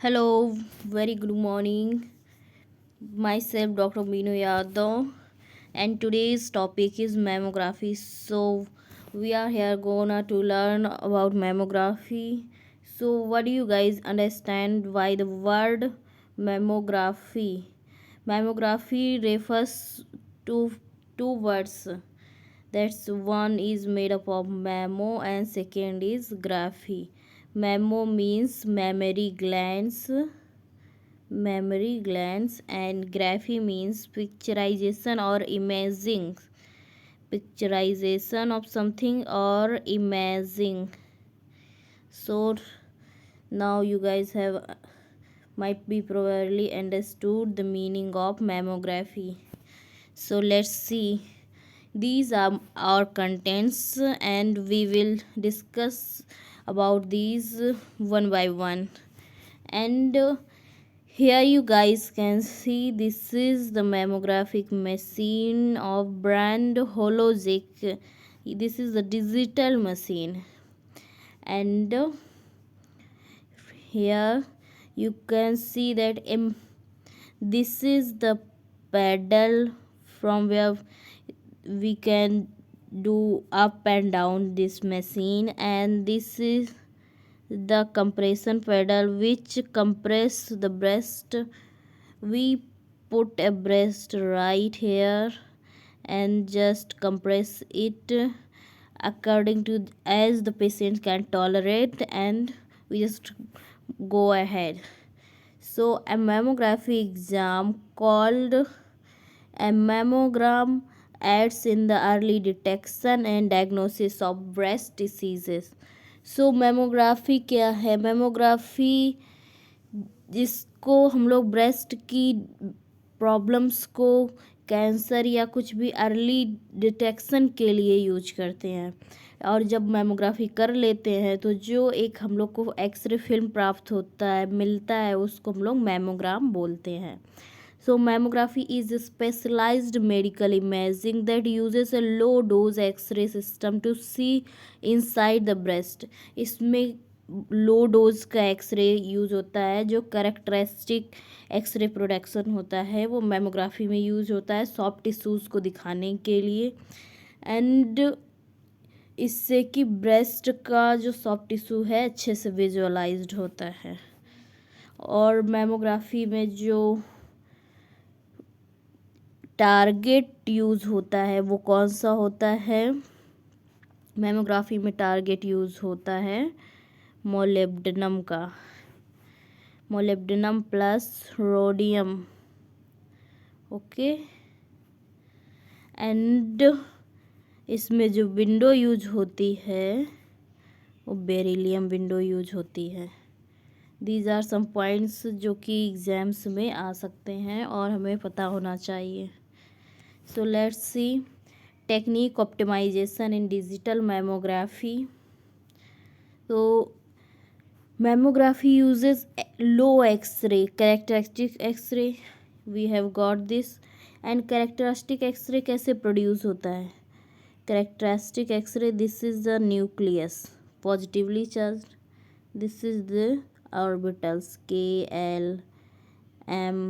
Hello, very good morning. Myself, Dr. Meenu Yadav, and today's topic is mammography. So, we are here gonna to learn about mammography. So, what do you guys understand why the word mammography? Mammography refers to two words. That's one is made up of mammo and second is graphy. Mammo means mammary glands and graphy means picturization or imaging, picturization of something or imaging. So now you guys have might be probably understood the meaning of mammography. So let's see, these are our contents and we will discuss about these one by one. And here you guys can see this is the mammographic machine of brand Hologic. This is the digital machine, and here you can see that this is the pedal from where we can do up and down this machine, and this is the compression pedal which compress the breast. We put a breast right here and just compress it according to as the patient can tolerate, and we just go ahead. So a mammography exam called a mammogram aids in the early detection and diagnosis of breast diseases. So mammography क्या है? Mammography जिसको हम लोग breast की problems को, cancer या कुछ भी अर्ली डिटेक्शन के लिए यूज करते हैं। और जब मैमोग्राफी कर लेते हैं तो जो एक हम लोग को एक्सरे फिल्म प्राप्त होता है, मिलता है, उसको हम लोग मैमोग्राम बोलते हैं। So mammography is a specialized medical imaging that uses a low dose X-ray system to see inside the breast. इसमें लो डोज का एक्सरे यूज होता है। जो करेक्टरिस्टिक एक्सरे प्रोडक्शन होता है वो मैमोग्राफी में यूज होता है सॉफ्ट टिश्यूज़ को दिखाने के लिए, एंड इससे कि ब्रेस्ट का जो सॉफ्ट टिश्यू है अच्छे से विजुअलाइज्ड होता है। और मैमोग्राफी में जो टारगेट यूज़ होता है वो कौन सा होता है? मैमोग्राफी में टारगेट यूज़ होता है मोलिब्डेनम का, molybdenum plus rhodium. Okay, and इसमें जो विंडो यूज होती है वो बेरिलियम विंडो यूज होती है। दीज आर सम पॉइंट्स जो कि एग्ज़ाम्स में आ सकते हैं और हमें पता होना चाहिए। So let's see technique optimization in digital mammography. So mammography uses low X-ray, characteristic X-ray. We have got this. And characteristic X-ray कैसे produce होता है? Characteristic X-ray, this is the nucleus positively charged. This is the orbitals K, L, M,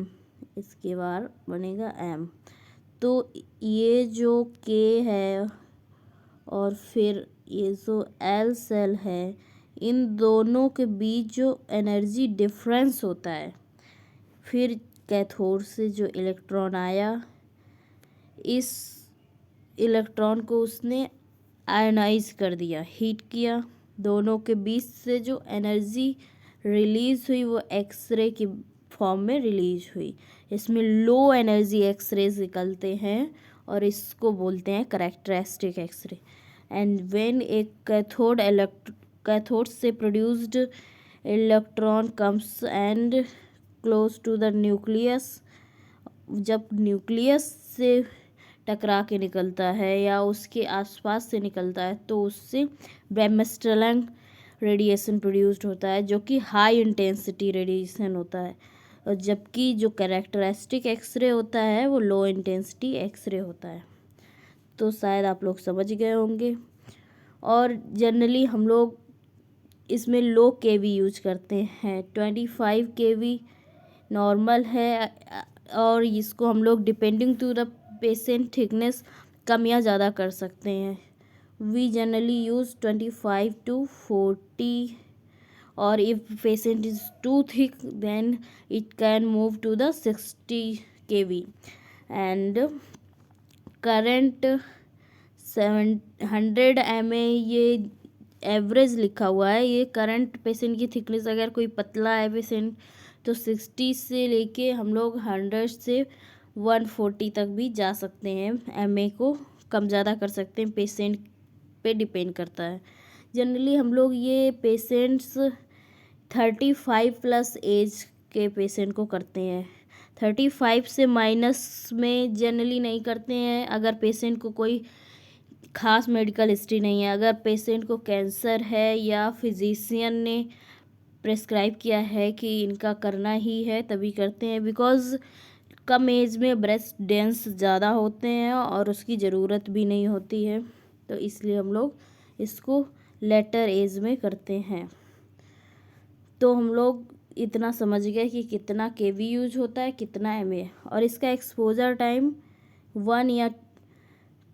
इसके बाद बनेगा M। तो ये जो के है और फिर ये जो एल सेल है, इन दोनों के बीच जो एनर्जी डिफरेंस होता है, फिर कैथोड से जो इलेक्ट्रॉन आया, इस इलेक्ट्रॉन को उसने आयनाइज कर दिया, हीट किया, दोनों के बीच से जो एनर्जी रिलीज़ हुई वो एक्सरे की फॉर्म में रिलीज हुई। इसमें लो एनर्जी एक्सरेज निकलते हैं और इसको बोलते हैं करेक्टरिस्टिक एक्सरे। एंड व्हेन एक कैथोड से produced electron comes and close to the nucleus, जब न्यूक्लियस से टकरा के निकलता है या उसके आसपास से निकलता है तो उससे ब्रह्मस्ट्रलन रेडिएशन प्रोड्यूस्ड होता है जो कि हाई इंटेंसिटी रेडिएशन होता है, और जबकि जो कैरेक्टरिस्टिक एक्सरे होता है वो लो इंटेंसिटी एक्सरे होता है। तो शायद आप लोग समझ गए होंगे। और जनरली हम लोग इसमें लो केवी यूज करते हैं। 25 केवी नॉर्मल है और इसको हम लोग depending to the patient thickness कम या ज़्यादा कर सकते हैं। We generally use 25 to 40 or if patient is too thick then it can move to the 60 kV and current 700 mA ये एवरेज लिखा हुआ है। ये करंट पेशेंट की थिकनेस अगर कोई पतला है पेशेंट तो 60 से लेके हम लोग 100 से 140 तक भी जा सकते हैं। एमए को कम ज़्यादा कर सकते हैं, पेशेंट पे डिपेंड करता है। जनरली हम लोग ये पेशेंट्स 35 प्लस एज के पेशेंट को करते हैं। 35 से माइनस में जनरली नहीं करते हैं अगर पेशेंट को कोई ख़ास मेडिकल हिस्ट्री नहीं है। अगर पेशेंट को कैंसर है या फिजिशियन ने प्रेस्क्राइब किया है कि इनका करना ही है तभी करते हैं, बिकॉज़ कम एज में ब्रेस्ट डेंस ज़्यादा होते हैं और उसकी ज़रूरत भी नहीं होती है, तो इसलिए हम लोग इसको लेटर एज में करते हैं। तो हम लोग इतना समझ गए कि कितना केवी यूज होता है, कितना एमए, और इसका एक्सपोजर टाइम 1 या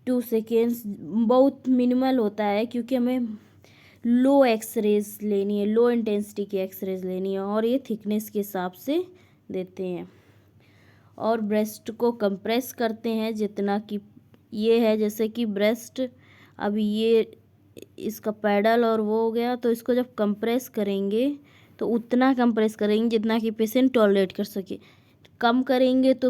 2 सेकेंड्स बहुत मिनिमल होता है, क्योंकि हमें लो एक्सरेज लेनी है, लो इंटेंसिटी की एक्सरेज लेनी है और ये थिकनेस के हिसाब से देते हैं। और ब्रेस्ट को कंप्रेस करते हैं जितना कि ये है, जैसे कि ब्रेस्ट अभी ये इसका पैडल और वो हो गया, तो इसको जब कंप्रेस करेंगे तो उतना कंप्रेस करेंगे जितना कि पेशेंट टॉलरेट कर सके। कम करेंगे तो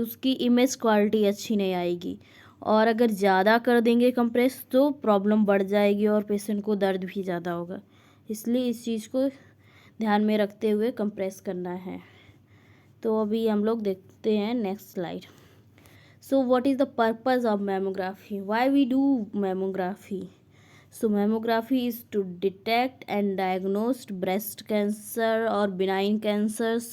उसकी इमेज क्वालिटी अच्छी नहीं आएगी, और अगर ज़्यादा कर देंगे कंप्रेस तो प्रॉब्लम बढ़ जाएगी और पेशेंट को दर्द भी ज़्यादा होगा। इसलिए इस चीज़ को ध्यान में रखते हुए कंप्रेस करना है। तो अभी हम लोग देखते हैं next slide. So what is the purpose of mammography, why we do mammography? So mammography is to detect and diagnose breast cancer or benign cancers.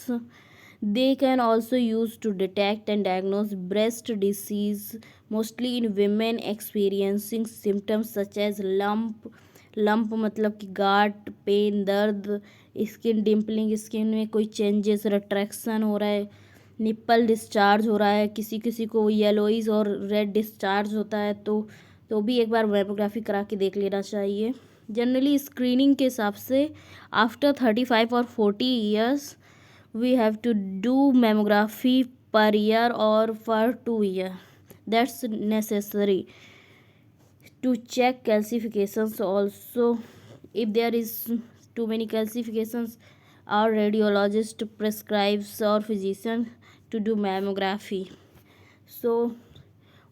They can also use to detect and diagnose breast disease, mostly in women experiencing symptoms such as lump मतलब कि गांठ, pen, दर्द, skin dimpling, skin में कोई changes, retraction हो रहा है, nipple discharge हो रहा है, किसी किसी को येलोइज और रेड डिस्चार्ज होता है, तो भी एक बार मैमोग्राफी करा के देख लेना चाहिए। जनरली स्क्रीनिंग के हिसाब से आफ्टर 35 और 40 years we have to do mammography per year और for 2 year, that's necessary to check calcifications also. If there is too many calcifications, our radiologist prescribes or physician to do mammography. So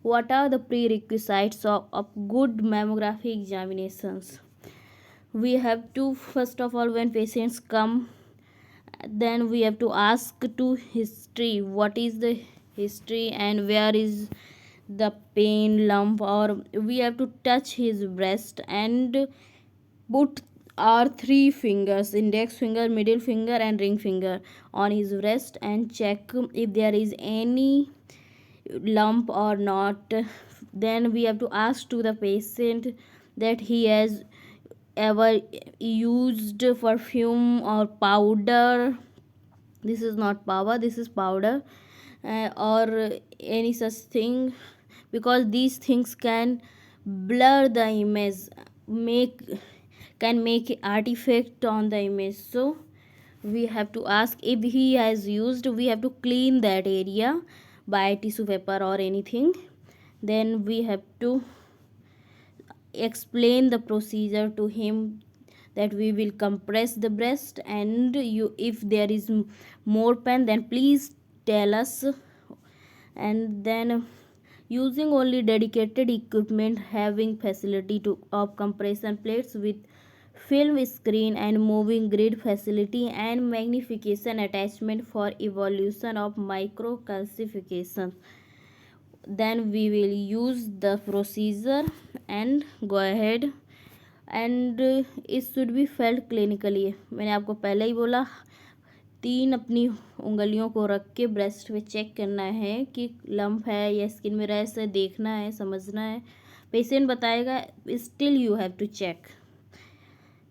what are the prerequisites of good mammography examinations? We have to, first of all, when patients come, then we have to ask to history, what is the history and where is the pain, lump, or we have to touch his breast and put our 3 fingers, index finger, middle finger and ring finger, on his breast and check if there is any lump or not. Then we have to ask to the patient that he has ever used perfume or powder. This is not power, this is powder, or any such thing, because these things can blur the image, can make artifact on the image. So we have to ask if he has used, we have to clean that area by tissue paper or anything. Then we have to explain the procedure to him, that we will compress the breast, and you, if there is more pain then please tell us. And then using only dedicated equipment, having facility to of compression plates with film screen and moving grid facility and magnification attachment for evolution of microcalcification. Then we will use the procedure and go ahead, and it should be felt clinically. मैंने आपको पहले ही बोला, 3 अपनी उंगलियों को रख के breast पे चेक करना है कि लंप है या स्किन में रैश है, देखना है, समझना है। पेशेंट बताएगा, still you have to check.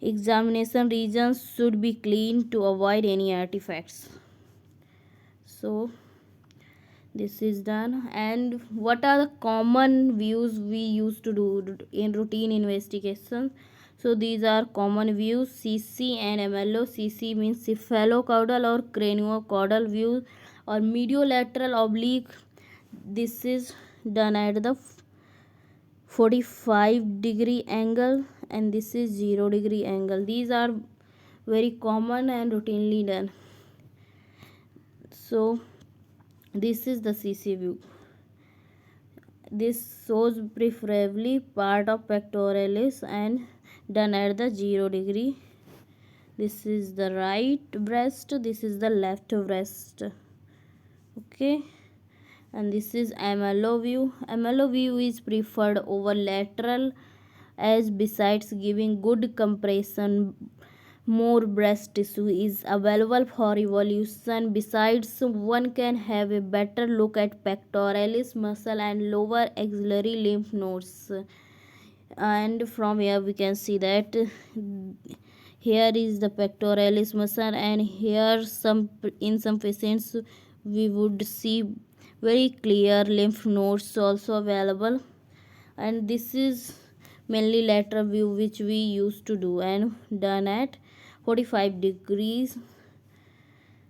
Examination regions should be clean to avoid any artifacts. So this is done. And what are the common views we used to do in routine investigations? So these are common views: CC and MLO. CC means cephalocaudal or craniocaudal view, or mediolateral oblique. This is done at the 45-degree angle, and this is 0-degree angle. These are very common and routinely done. So this is the CC view. This shows preferably part of pectoralis and done at the 0-degree. This is the right breast, this is the left breast. Okay, and this is MLO view. MLO view is preferred over lateral, as besides giving good compression, more breast tissue is available for evolution. Besides, one can have a better look at pectoralis muscle and lower axillary lymph nodes. And from here we can see that here is the pectoralis muscle, and here in some patients we would see very clear lymph nodes also available. And this is mainly lateral view which we used to do and done at 45 degrees.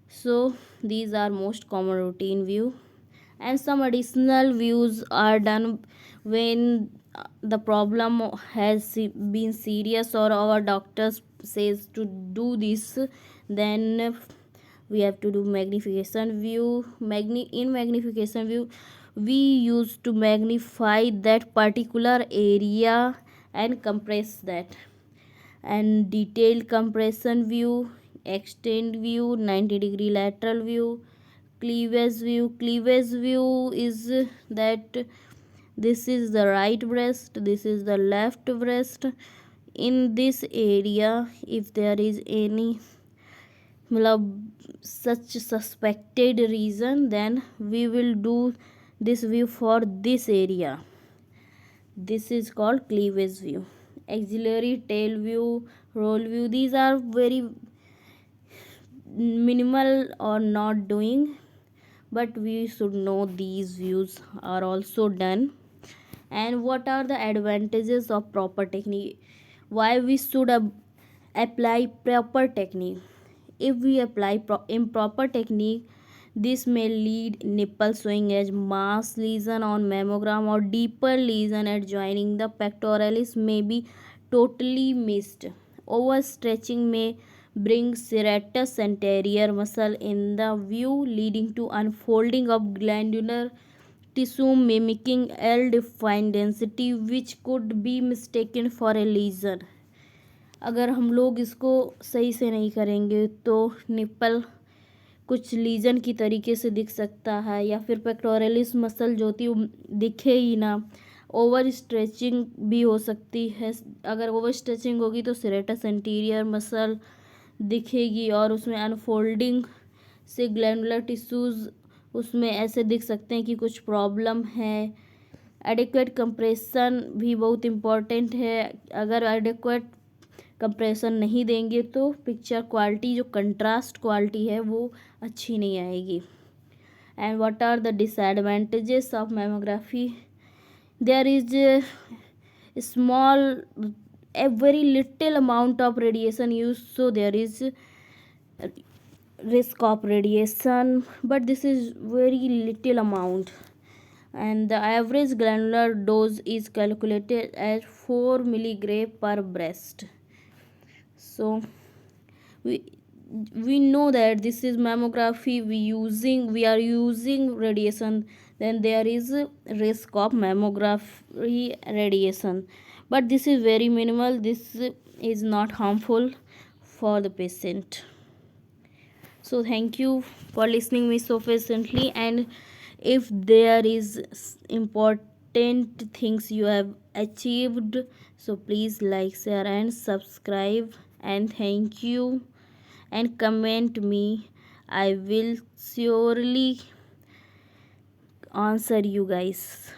So these are most common routine view, and some additional views are done when the problem has been serious or our doctor says to do this. Then we have to do magnification view. In magnification view we used to magnify that particular area and compress that. And detailed compression view, extend view, 90-degree lateral view, cleavage view. Cleavage view is that this is the right breast, this is the left breast. In this area, if there is any such suspected reason, then we will do this view for this area. This is called cleavage view. Axillary tail view, roll view, these are very minimal or not doing, but we should know these views are also done. And what are the advantages of proper technique? Why we should apply proper technique? If we apply improper technique, this may lead nipple showing as mass lesion on mammogram, or deeper lesion adjoining the pectoralis may be totally missed. Overstretching may bring serratus anterior muscle in the view, leading to unfolding of glandular tissue mimicking L-defined density, which could be mistaken for a lesion. अगर हम लोग इसको सही से नहीं करेंगे तो nipple कुछ लीजन की तरीके से दिख सकता है, या फिर पेक्टोरलिस मसल जो थी दिखे ही ना। ओवर स्ट्रेचिंग भी हो सकती है। अगर ओवर स्ट्रेचिंग होगी तो सेरेटस एंटीरियर मसल दिखेगी और उसमें अनफोल्डिंग से ग्लैंडुलर टिश्यूज़ उसमें ऐसे दिख सकते हैं कि कुछ प्रॉब्लम है। एडिक्वेट कंप्रेशन भी बहुत इम्पॉर्टेंट है। अगर एडिक्वेट कंप्रेशन नहीं देंगे तो पिक्चर क्वालिटी, जो कंट्रास्ट क्वालिटी है, वो अच्छी नहीं आएगी। And what are the disadvantages of mammography? There is small, a very little amount of radiation used, so there is risk of radiation, but this is very little amount. And the average glandular dose is calculated as 4 milligram per breast. So we know that this is mammography, we are using radiation, then there is a risk of mammography radiation, but this is very minimal. This is not harmful for the patient. So thank you for listening me so patiently, and if there is important things you have achieved, so please like, share and subscribe, and thank you, and comment me. I will surely answer you guys.